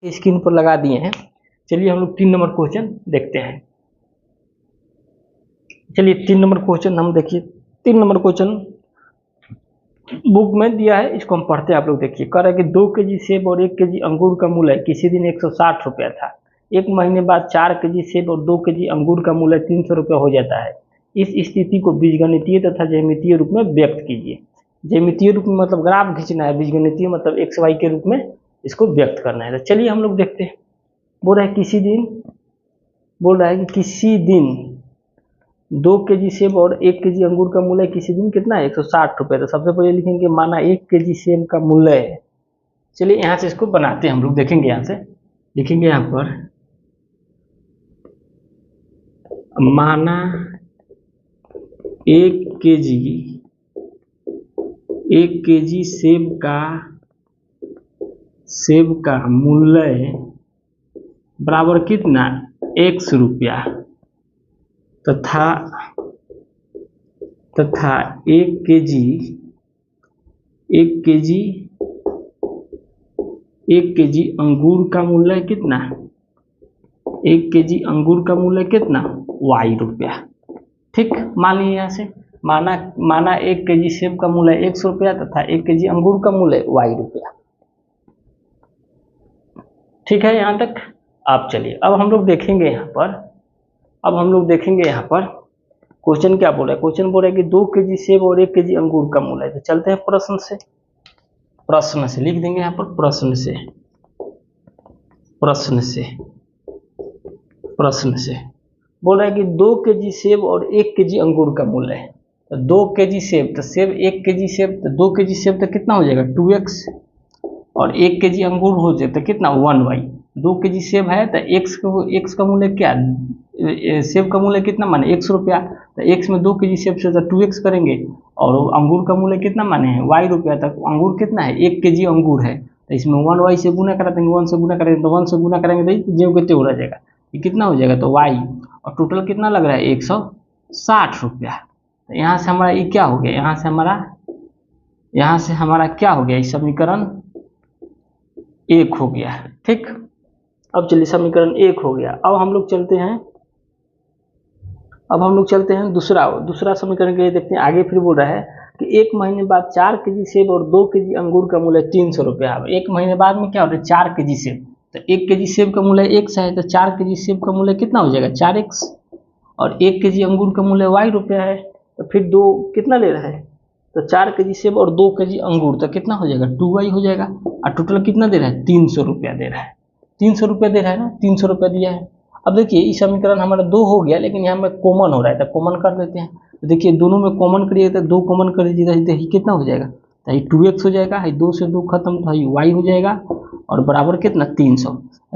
Screen पर लगा दिए हैं। चलिए हम लोग 3 नंबर क्वेश्चन देखते हैं। चलिए 3 नंबर क्वेश्चन हम देखिए। 3 नंबर क्वेश्चन बुक में दिया है, इसको हम पढ़ते हैं। आप लोग देखिए, कह रहा है कि 2 केजी सेब और 1 केजी अंगूर का मूल्य किसी दिन 160 रुपया था। 1 महीने बाद 4 केजी सेब और 2 केजी अंगूर का मूल्य 300 रुपया हो जाता है। इस स्थिति को बीजगणितीय तथा ज्यामितीय रूप में व्यक्त कीजिए। ज्यामितीय रूप में मतलब ग्राफ खींचना है, बीजगणितीय मतलब एक्स वाई के रूप में इसको व्यक्त करना है। तो चलिए हम लोग देखते हैं। बोल रहा है कि किसी दिन 2 केजी सेब और 1 केजी अंगूर का मूल्य किसी दिन कितना है, 160 रुपये। तो सबसे पहले लिखेंगे माना 1 केजी सेब का मूल्य है। चलिए यहाँ से इसको बनाते हैं हम लोग, देखेंगे यहाँ से लिखेंगे यहाँ पर माना 1 केजी सेब का मूल्य बराबर कितना, 100 रुपया तथा 1 केजी अंगूर का मूल्य कितना, 1 केजी अंगूर का मूल्य कितना, y रुपया। ठीक, मान लीजिए यहाँ से माना 1 केजी सेब का मूल्य 100 रुपया तथा 1 केजी अंगूर का मूल्य y रुपया। ठीक है यहाँ तक। अब चलिए अब हम लोग देखेंगे यहाँ पर क्वेश्चन क्या बोल रहा है। क्वेश्चन बोल रहा है कि 2 केजी सेब और 1 केजी अंगूर का मूल्य है। तो चलते हैं प्रश्न से लिख देंगे यहाँ पर प्रश्न से बोल रहा है कि 2 केजी सेब और 1 केजी अंगूर का मूल्य है। तो 2 केजी सेब तो 1 केजी सेब तो 2 केजी सेब तो कितना हो जाएगा 2x और 1 केजी अंगूर हो जाए तो कितना 1y। 2 केजी सेब है तो x का मूल्य क्या, सेब का मूल्य कितना माने 100 रुपया। तो x में 2 केजी सेब से तो 2x करेंगे और अंगूर का मूल्य कितना माने है y रुपया। तक अंगूर कितना है 1 केजी अंगूर है तो इसमें 1y से गुना करा देंगे, 1 से गुना करेंगे तो 1 से गुना करेंगे तो जो कितने हो जाएगा, ये कितना हो जाएगा तो y और टोटल कितना लग रहा है 160 रुपया। तो यहाँ से हमारा ये क्या हो गया, यहाँ से हमारा क्या हो गया, समीकरण 1 हो गया। ठीक, अब चलिए समीकरण 1 हो गया। अब हम लोग चलते हैं दूसरा समीकरण के लिए देखते हैं। आगे फिर बोल रहा है कि 1 महीने बाद 4 केजी सेब और 2 केजी अंगूर का मूल्य 300 रुपया। 1 महीने बाद में क्या हो रहा है 4 केजी सेब, तो 1 केजी सेब का मूल्य x है तो 4 केजी सेब का मूल्य कितना हो जाएगा 4x और 1 केजी अंगूर का मूल्य y रुपया है। तो फिर 2 कितना ले रहा है तो 4 केजी सेब और 2 केजी अंगूर तो कितना हो जाएगा 2y हो जाएगा और टोटल कितना दे रहा है 300 रुपया दे रहा है। 300 रुपया दे रहा है ना, 300 रुपया दिया है। अब देखिए इस समीकरण हमारा 2 हो गया, लेकिन यहाँ में कॉमन हो रहा है तो कॉमन कर देते हैं। तो देखिए दोनों में कॉमन करिए तो 2 कॉमन कर दीजिएगा, देखिए कितना हो जाएगा तो ये 2x हो जाएगा, 2 से 2 खत्म तो ये y हो जाएगा और बराबर कितना 300।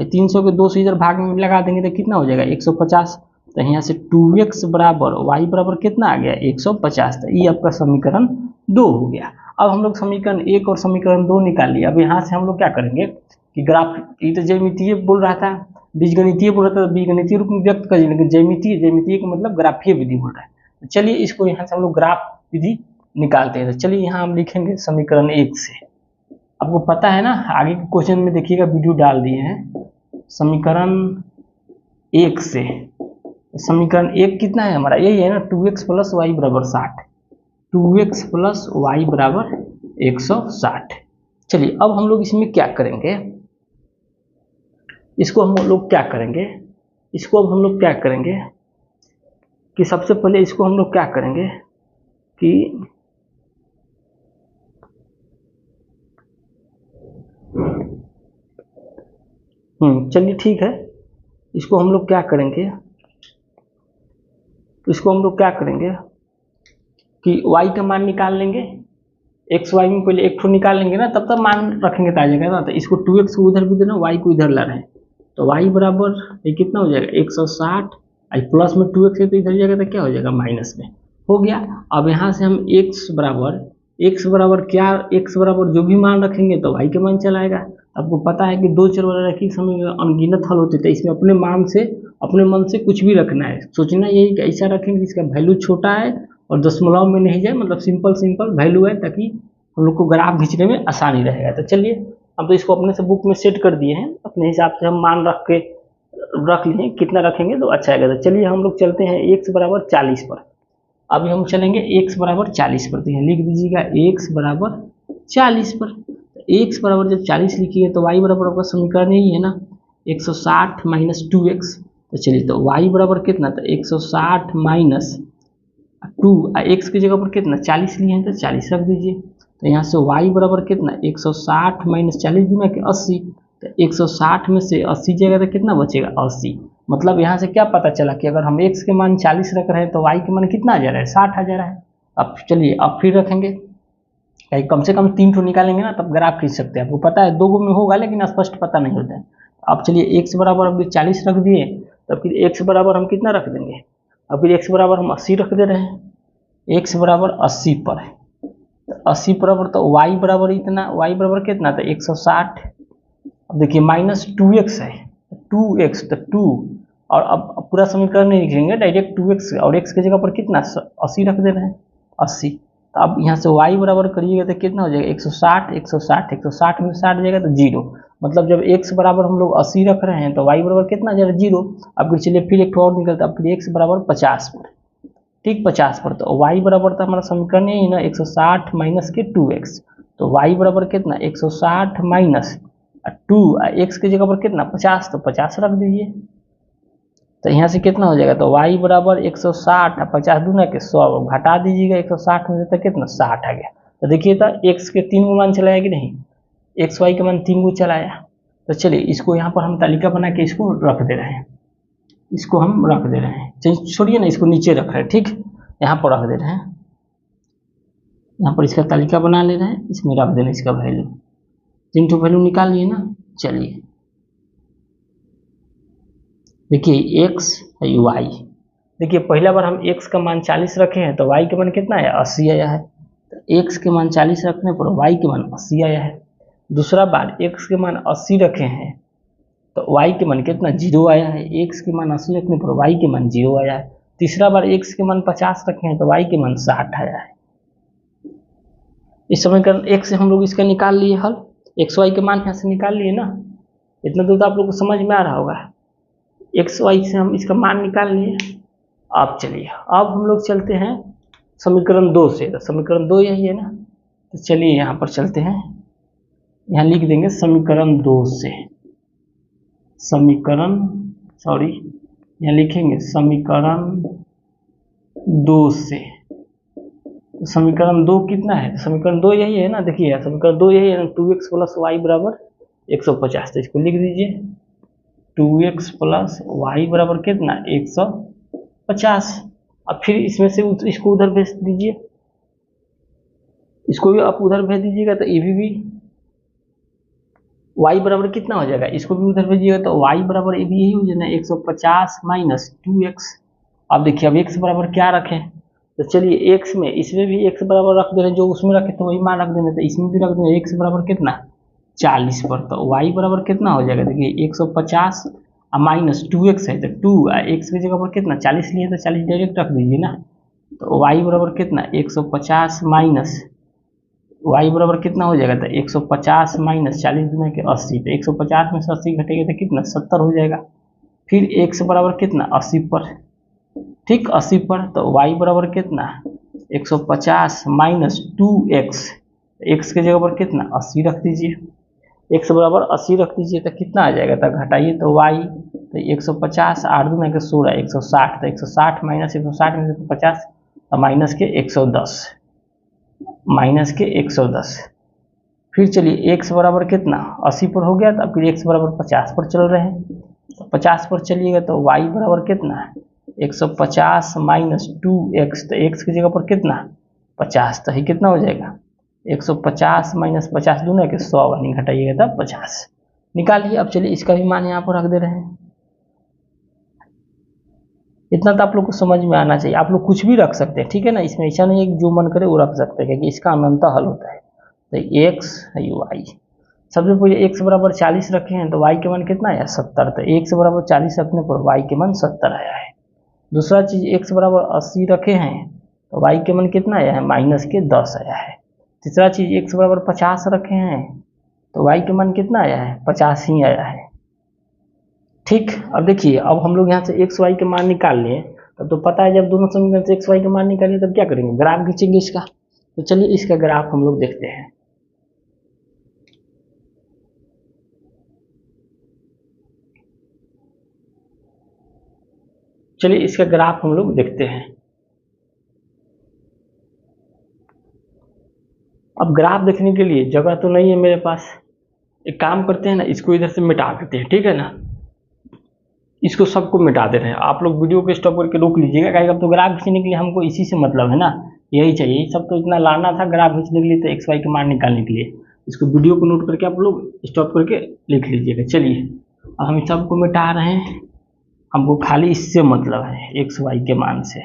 300 के 2 से इधर भाग में लगा देंगे तो कितना हो जाएगा 150। तो यहाँ से 2x बराबर y बराबर कितना आ गया 150। तो ये आपका समीकरण 2 हो गया। अब हम लोग समीकरण 1 और समीकरण 2 निकाल लिया। अब यहाँ से हम लोग क्या करेंगे कि ग्राफ, ये तो ज्यामितीय बोल रहा था, बीजगणितीय बोल रहा था, बीजगणितीय रूप में व्यक्त करिए, लेकिन ज्यामितीय का मतलब ग्राफीय विधि बोल रहा है। तो चलिए इसको यहाँ से हम लोग ग्राफ विधि निकालते हैं। तो चलिए यहाँ हम लिखेंगे समीकरण 1 से। आपको पता है ना, आगे के क्वेश्चन में देखिएगा वीडियो डाल दिए हैं। समीकरण 1 से समीकरण 1 कितना है हमारा, यही है ना 2x प्लस वाई बराबर 60, 2x प्लस वाई बराबर 160। चलिए अब हम लोग इसमें क्या करेंगे, इसको हम लोग क्या करेंगे कि सबसे पहले इसको हम लोग क्या करेंगे कि चलिए ठीक है, इसको हम लोग क्या करेंगे कि y का मान निकाल लेंगे। x y में पहले एक ठो निकाल लेंगे ना, तब मान रखेंगे तो आ जाएगा ना। तो इसको 2x को उधर भी देना, y को इधर ला रहे हैं तो y बराबर ये कितना हो जाएगा 160, प्लस में 2x है तो इधर जाएगा तो क्या हो जाएगा माइनस में हो गया। अब यहाँ से हम x बराबर क्या, x बराबर जो भी मान रखेंगे तो y के मान चला आएगा। आपको पता है कि 2 चर वाला रखी समय अनगिनत हल होते थे, इसमें अपने मन से कुछ भी रखना है। सोचना यही कि ऐसा रखेंगे इसका वैल्यू छोटा है और दशमलव में नहीं जाए, मतलब सिंपल वैल्यू है, ताकि हम लोग को ग्राफ खींचने में आसानी रहेगा। तो चलिए हम तो इसको अपने से बुक में सेट कर दिए हैं, अपने हिसाब से हम मान रख लिए कितना रखेंगे तो अच्छा आएगा। तो चलिए हम लोग चलते हैं x बराबर 40 पर। अभी हम चलेंगे x बराबर 40 पर, तो यहाँ लिख दीजिएगा x बराबर 40 पर। तो x बराबर जब 40 लिखिए तो y बराबर आपका समीकरण यही है ना, 160 माइनस 2x। तो चलिए तो y बराबर कितना, तो 160 माइनस 2, x की जगह पर कितना 40 लिए हैं तो 40 रख दीजिए। तो यहाँ से y बराबर कितना 160 माइनस 40 गुना के 80। तो 160 में से 80 जाएगा तो कितना बचेगा 80। मतलब यहाँ से क्या पता चला कि अगर हम x के मान 40 रख रहे हैं तो y के मान कितना आ जा रहा है 60 आ जा रहा है। अब चलिए अब फिर रखेंगे, कम से कम 3 ठो निकालेंगे ना तब ग्राफ खींच सकते हैं। आपको पता है 2 गो में होगा लेकिन स्पष्ट पता नहीं होता है। अब चलिए x बराबर अभी 40 रख दिए, तो फिर x बराबर हम कितना रख देंगे, अब फिर x बराबर हम 80 रख दे रहे हैं, x बराबर 80 पर है। तो 80 बराबर तो y बराबर इतना, y बराबर कितना था 160। अब देखिए माइनस 2x है, 2x तो 2, और अब पूरा समीकरण नहीं लिखेंगे डायरेक्ट 2x, और x की जगह पर कितना 80 रख दे रहे हैं 80। तो अब यहाँ से y बराबर करिएगा तो कितना हो जाएगा 160, 160, 160 में 60 जाएगा तो 0। मतलब जब x बराबर हम लोग 80 रख रहे हैं तो y बराबर कितना जाएगा 0। अब फिर चलिए फिर एक और निकलता है, अब फिर x बराबर 50 पर, ठीक 50 पर। तो y बराबर था हमारा समीकरण यही ना 160 माइनस के 2x। तो y बराबर कितना 160 माइनस 2, x की जगह पर कितना 50, तो 50 रख दीजिए। तो यहाँ से कितना हो जाएगा, तो y बराबर 160, 50 दूना के 100, घटा दीजिएगा 160 में से तो कितना 60 आ गया। तो देखिए तो x के 3 गो मान चलाया कि नहीं, x y के मान 3 गो चलाया। तो चलिए इसको यहाँ पर हम तालिका बना के इसको रख दे रहे हैं, इसको हम रख दे रहे हैं, चलिए छोड़िए ना इसको नीचे रख रहे हैं, ठीक यहाँ पर रख दे रहे हैं, यहाँ पर इसका तालिका बना ले रहे हैं, इसमें रख देना इसका वैल्यू, 3 ठो वैल्यू निकाल लिए ना। चलिए देखिए x है y, देखिए पहला बार हम x का मान 40 रखे हैं तो y के मान कितना है 80 आया है। तो x के मान 40 रखने पर y के मान 80 आया है। दूसरा बार x के मान 80 रखे हैं तो y के मान कितना 0 आया है, x के मान 80 रखने पर y के मान 0 आया है। तीसरा बार x के मान 50 रखे हैं तो y के मान 60 आया है। इस समीकरण x से हम लोग इसका निकाल लिए हल, x y के मान यहाँ से निकाल लिए ना। इतना दूर तो आप लोग को समझ में आ रहा होगा, x y से हम इसका मान निकाल लिए। अब चलिए अब हम लोग चलते हैं समीकरण 2 से, तो समीकरण 2 यही है ना। तो चलिए यहाँ पर चलते हैं, यहाँ लिख देंगे समीकरण 2 से, समीकरण यहाँ लिखेंगे समीकरण 2 से। तो समीकरण 2 कितना है, समीकरण 2 यही है ना, देखिए समीकरण 2 यही है ना, 2x प्लस वाई बराबर 150। तो इसको लिख दीजिए 2x प्लस वाई बराबर कितना 150। अब फिर इसमें से इसको उधर भेज दीजिए, इसको भी आप उधर भेज दीजिएगा तो ये भी y बराबर कितना हो जाएगा, इसको भी उधर भेजिएगा तो y बराबर ये भी यही हो जाएगा 150 माइनस 2x। अब देखिए अब x बराबर क्या रखें, तो चलिए x में इसमें भी x बराबर रख दे रहे, जो उसमें रखे तो वही मान रख देना, तो इसमें भी रख देना x बराबर कितना 40 पर। तो y बराबर कितना हो जाएगा, देखिए 150 माइनस 2x है तो 2, x की जगह पर कितना 40 लिए तो 40 डायरेक्ट रख दीजिए ना। तो y बराबर कितना 150 माइनस y बराबर कितना हो जाएगा, तो 150 माइनस 40 गुना के 80। तो 150 में से 80 घटेगा तो कितना 70 हो जाएगा। फिर x बराबर कितना 80 पर, ठीक 80 पर। तो y बराबर कितना 150 माइनस 2x, x की जगह पर कितना 80 रख दीजिए, x बराबर 80 रख दीजिए तो कितना आ जाएगा, तो घटाइए तो y, तो 150 8 दूना के 16 160, तो 160 माइनस 160 में से 50 तो माइनस के 110, माइनस के 110। फिर चलिए x बराबर कितना 80 पर हो गया, तो अब फिर x बराबर 50 पर चल रहे हैं, तो 50 पर चलिएगा तो y बराबर कितना 150 माइनस 2x, तो x की जगह पर कितना 50, तो ये कितना हो जाएगा 150 माइनस 50 दूना के 100, नहीं घटाइएगा तब 50 निकालिए। अब चलिए इसका भी मान यहाँ पर रख दे रहे हैं। इतना तो आप लोग को समझ में आना चाहिए, आप लोग कुछ भी रख सकते हैं, ठीक है ना, इसमें ऐसा नहीं है कि जो मन करे वो रख सकते हैं, क्योंकि इसका अनंत हल होता है। तो x है y, सबसे पहले x बराबर 40 रखे हैं तो y के मान कितना आया 70, तो x बराबर 40 रखने पर y के मान 70 आया है। दूसरा चीज x बराबर 80 रखे हैं तो y के मान कितना आया है माइनस के 10 आया है। तीसरा चीज x बराबर 50 रखे हैं तो y का मान कितना आया है, 50 ही आया है। ठीक, अब देखिए, अब हम लोग यहाँ से एक्स वाई के मान निकाल लिए, तब तो पता है जब दोनों समीकरण से एक्स वाई का मान निकालिए तब क्या करेंगे, ग्राफ खींचेंगे इसका। तो चलिए इसका ग्राफ हम लोग देखते हैं। चलिए इसका ग्राफ हम लोग देखते हैं। अब ग्राफ देखने के लिए जगह तो नहीं है मेरे पास, एक काम करते हैं ना, इसको इधर से मिटा देते हैं, ठीक है ना, इसको सबको मिटा दे रहे हैं। आप लोग वीडियो को स्टॉप करके रोक लीजिएगा, कहीं अब तो ग्राफ खींचने के लिए हमको इसी से मतलब है ना, यही चाहिए, यही सब तो इतना लाना था ग्राफ खींचने के लिए, तो एक्स वाई के मान निकालने के लिए। इसको वीडियो को नोट करके आप लोग स्टॉप करके लिख लीजिएगा। चलिए अब हम सबको मिटा रहे हैं, हमको खाली इससे मतलब है, एक्स वाई के मान से।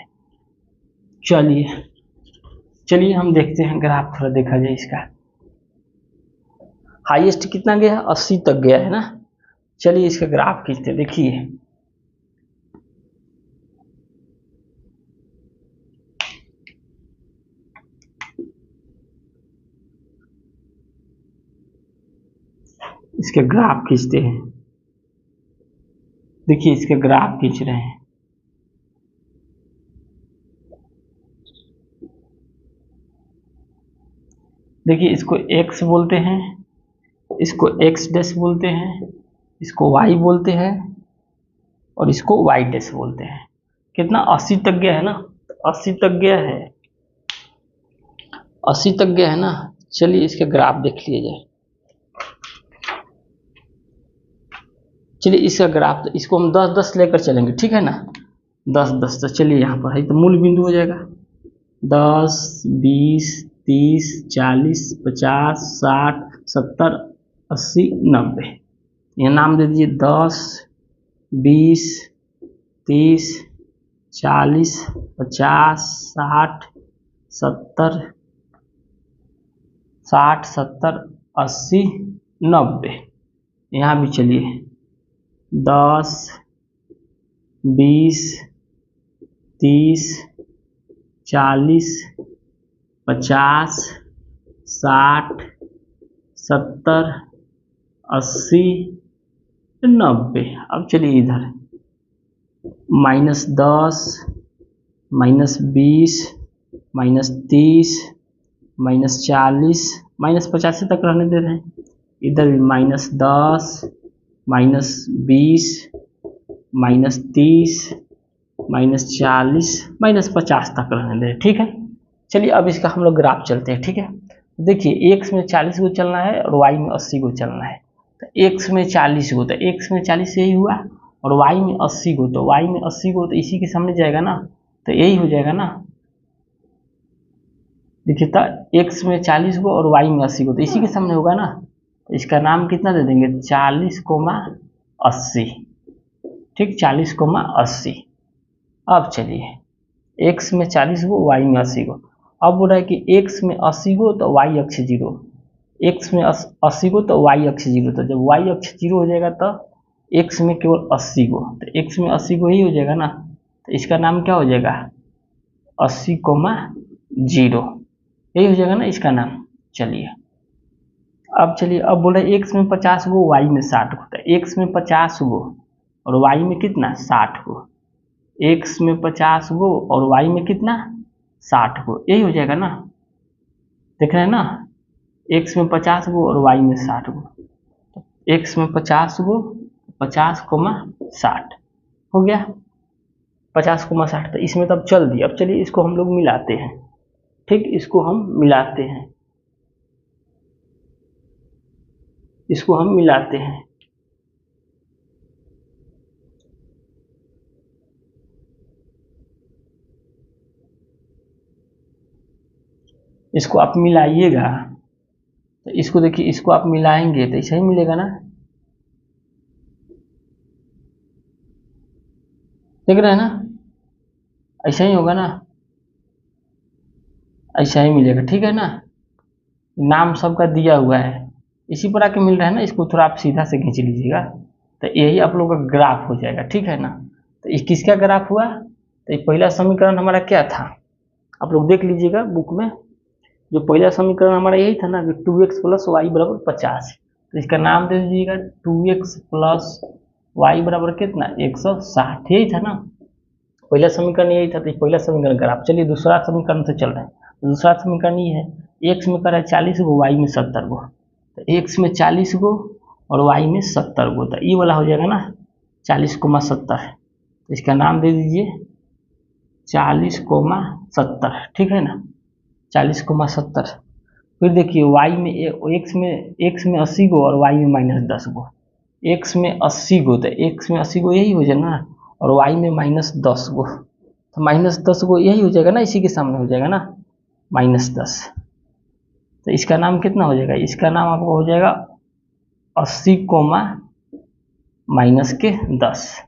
चलिए हम देखते हैं ग्राफ, थोड़ा देखा जाए इसका। हाईएस्ट कितना गया, 80 तक गया है ना। चलिए इसका ग्राफ खींचते हैं, देखिए इसके ग्राफ खींचते हैं, देखिए इसके ग्राफ खींच रहे हैं। देखिए इसको x बोलते हैं, इसको x डैश बोलते हैं, इसको y बोलते हैं और इसको y डैश बोलते हैं। कितना, 80 तक गया है ना, 80 तक गया है, 80 तक गया है ना। चलिए इसके ग्राफ देख लिया जाए। चलिए इसका ग्राफ, तो इसको हम 10-10 लेकर चलेंगे, ठीक है ना, 10-10। तो चलिए यहाँ पर है तो मूल बिंदु हो जाएगा 10, 20, 30, 40, 50, 60, 70, 80, 90। यह नाम दे दीजिए 10, 20, 30, 40, 50, 60, 70, 80, 90। यहाँ भी चलिए 10, 20, 30, 40, 50, 60, 70, 80, 90। अब चलिए इधर -10, -20, -30, -40, -85 तक रहने दे रहे हैं। इधर भी -10, -20, -30, -40, -50 तक रहने दे, ठीक है। चलिए अब इसका हम लोग ग्राफ चलते हैं, ठीक है। देखिए x में 40 को चलना है और y में 80 को चलना है। तो x में 40 को, तो x में 40 यही हुआ, और y में 80 को, तो y में 80 को तो इसी के सामने जाएगा ना, तो यही हो जाएगा ना। देखिए तो x में 40 को और y में 80 को, तो इसी के सामने होगा ना। तो इसका नाम कितना दे देंगे, 40,80, ठीक, 40,80। अब चलिए x में 40 को, y में 80 को। अब बोल रहा है कि x में 80 को तो y अक्ष 0, x में 80 को तो y अक्ष 0। तो जब y अक्ष 0 हो जाएगा तो x में केवल 80 को, तो x में 80 को ही हो जाएगा ना। तो इसका नाम क्या हो जाएगा, 80,0, यही हो जाएगा ना इसका नाम। चलिए अब बोल रहे x में 50 को, y में 60 को। तो x में 50 को और y में कितना, 60 को, x में 50 को और y में कितना, 60 को, यही हो जाएगा ना। देख रहे हैं ना, x में 50 को और y में 60 को, तो x में 50 को 50,60 हो गया, 50,60। तो इसमें तो अब चल दिया। अब चलिए इसको हम लोग मिलाते हैं, ठीक, इसको हम मिलाते हैं, इसको हम मिलाते हैं। इसको आप मिलाइएगा तो इसको देखिए, इसको आप मिलाएंगे तो ऐसा ही मिलेगा ना, देख रहे हैं ना, ऐसा ही होगा ना, ऐसा ही मिलेगा, ठीक है ना। नाम सबका दिया हुआ है, इसी पर आके मिल रहा है ना, इसको थोड़ा आप सीधा से खींच लीजिएगा तो यही आप लोग का ग्राफ हो जाएगा, ठीक है ना। तो ये किसका ग्राफ हुआ, तो ये पहला समीकरण हमारा क्या था, आप लोग देख लीजिएगा बुक में। जो पहला समीकरण हमारा यही था ना कि 2x + y = 50, तो इसका नाम दे दीजिएगा 2x प्लस वाई बराबर कितना 160, यही था ना, पहला समीकरण यही था। तो पहला समीकरण ग्राफ। चलिए दूसरा समीकरण से चल रहे हैं। दूसरा समीकरण ये है, एक्स में करा है 40 गो, वाई में 70 गो। तो एक्स में 40 गो और वाई में 70 गो, तो ये वाला हो जाएगा ना 40,70। तो इसका नाम दे दीजिए 40,70, ठीक है ना, 40,70। फिर देखिए वाई में एक्स में 80 गो और वाई में -10 गो। एक्स में 80 गो, तो एक्स में 80 गो यही हो जाएगा ना, और वाई में -10 गो, तो -10 गो यही हो जाएगा ना, इसी के सामने हो जाएगा ना -10। तो इसका नाम कितना हो जाएगा, इसका नाम आपको हो जाएगा 80, -10।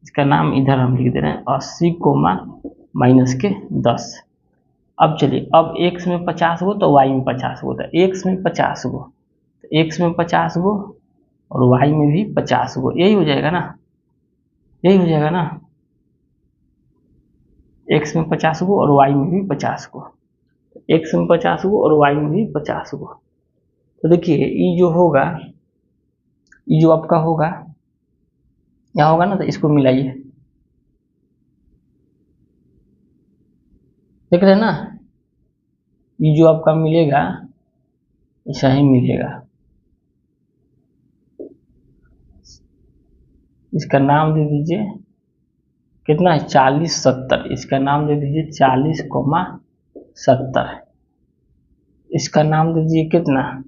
इसका नाम इधर हम लिख दे रहे हैं 80, -10। अब चलिए, अब x में 50 गो तो y में 50 गो, तो x में 50 गो, तो x में 50 गो और y में भी 50 गो, यही हो जाएगा ना, यही हो जाएगा ना, x में 50 गो और y में भी 50 गो, x में 50 गो और y में भी 50 गो। तो देखिए ये जो होगा, ये जो आपका होगा यहाँ होगा ना, तो इसको मिलाइए, देख रहे हैं ना, ये जो आपका मिलेगा ऐसा ही मिलेगा। इसका नाम दे दीजिए कितना है 40, 70। इसका नाम दे दीजिए 40,70। इसका नाम दे दीजिए कितना,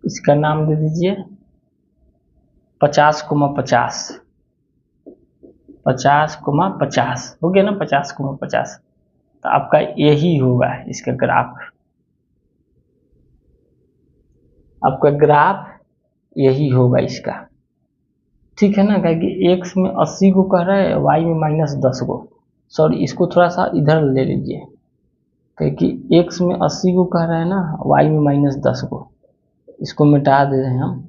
इसका नाम दे दीजिए 50,50। 50,50 हो गया ना, 50,50। तो आपका यही होगा इसका ग्राफ, आपका ग्राफ यही होगा इसका, ठीक है ना। क्योंकि एक्स में 80 को कह रहा है, वाई में -10 को, सॉरी इसको थोड़ा सा इधर ले लीजिए, क्योंकि एक्स में 80 को कह रहा है ना, वाई में -10 को, इसको मिटा दे रहे हैं हम।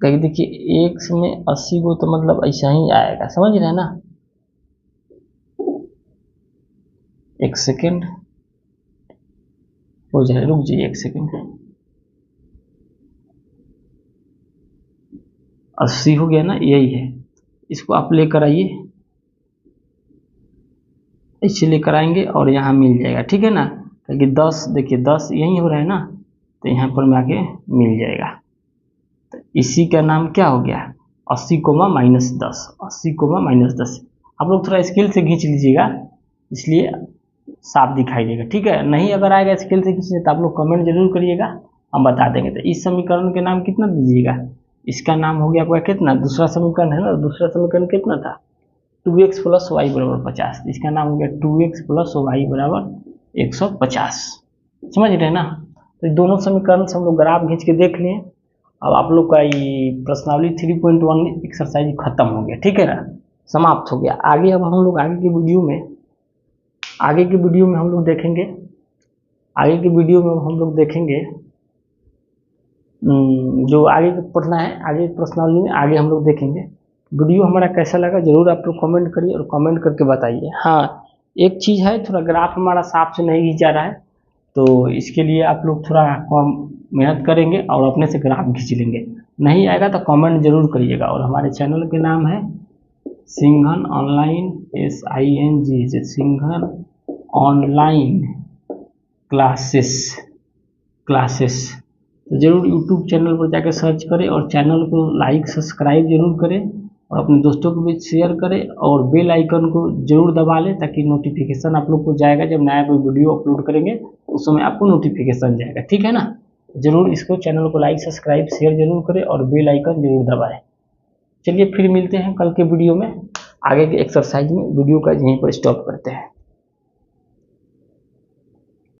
क्योंकि देखिए एक्स में 80 को तो मतलब ऐसा ही आएगा, समझ रहे हैं ना। एक सेकेंड हो जाए, रुक जाइए एक सेकेंड। 80 हो गया ना, यही है, इसको आप लेकर आइए, ऐसे लेकर आएंगे और यहाँ मिल जाएगा, ठीक है ना। क्योंकि 10 देखिए 10 यही हो रहा है ना, तो यहाँ पर में आके मिल जाएगा। तो इसी का नाम क्या हो गया 80, -10, 80, -10। आप लोग थोड़ा स्केल से खींच लीजिएगा, इसलिए साफ दिखाई देगा, ठीक है। नहीं अगर आएगा स्केल से खींचने तो आप लोग कमेंट जरूर करिएगा, हम बता देंगे। तो इस समीकरण के नाम कितना दीजिएगा, इसका नाम हो गया आपका कितना, दूसरा समीकरण है ना, दूसरा समीकरण कितना था 2x प्लस वाई बराबर 50। इसका नाम हो गया 2x प्लस वाई बराबर 150, समझ रहे हैं ना। तो दोनों समीकरण से हम लोग ग्राफ खींच के देख लिए। अब आप लोग का ये प्रश्नावली 3.1 एक्सरसाइज खत्म हो गया, ठीक है ना, समाप्त हो गया। आगे अब हम लोग आगे की वीडियो में हम लोग देखेंगे, आगे की वीडियो में हम लोग देखेंगे जो आगे पढ़ना है, आगे प्रश्नावली में आगे हम लोग देखेंगे। वीडियो हमारा कैसा लगा जरूर आप लोग कमेंट करिए और कमेंट करके बताइए। हाँ एक चीज़ है, थोड़ा ग्राफ हमारा साफ से नहीं खींचा रहा है, तो इसके लिए आप लोग थोड़ा कम मेहनत करेंगे और अपने से ग्राफ खींच लेंगे। नहीं आएगा तो कमेंट जरूर करिएगा। और हमारे चैनल के नाम है सिंघन ऑनलाइन, SING, सिंघन ऑनलाइन क्लासेस। तो जरूर यूट्यूब चैनल पर जाकर सर्च करें और चैनल को लाइक सब्सक्राइब जरूर करें और अपने दोस्तों को भी शेयर करें और बेल आइकन को जरूर दबा लें, ताकि नोटिफिकेशन आप लोग को जाएगा जब नया कोई वीडियो अपलोड करेंगे उस समय आपको नोटिफिकेशन जाएगा, ठीक है ना। जरूर इसको चैनल को लाइक सब्सक्राइब शेयर जरूर करें और बेल आइकन जरूर दबाएं। चलिए फिर मिलते हैं कल के वीडियो में, आगे के एक्सरसाइज में। वीडियो का यहीं पर स्टॉप करते हैं।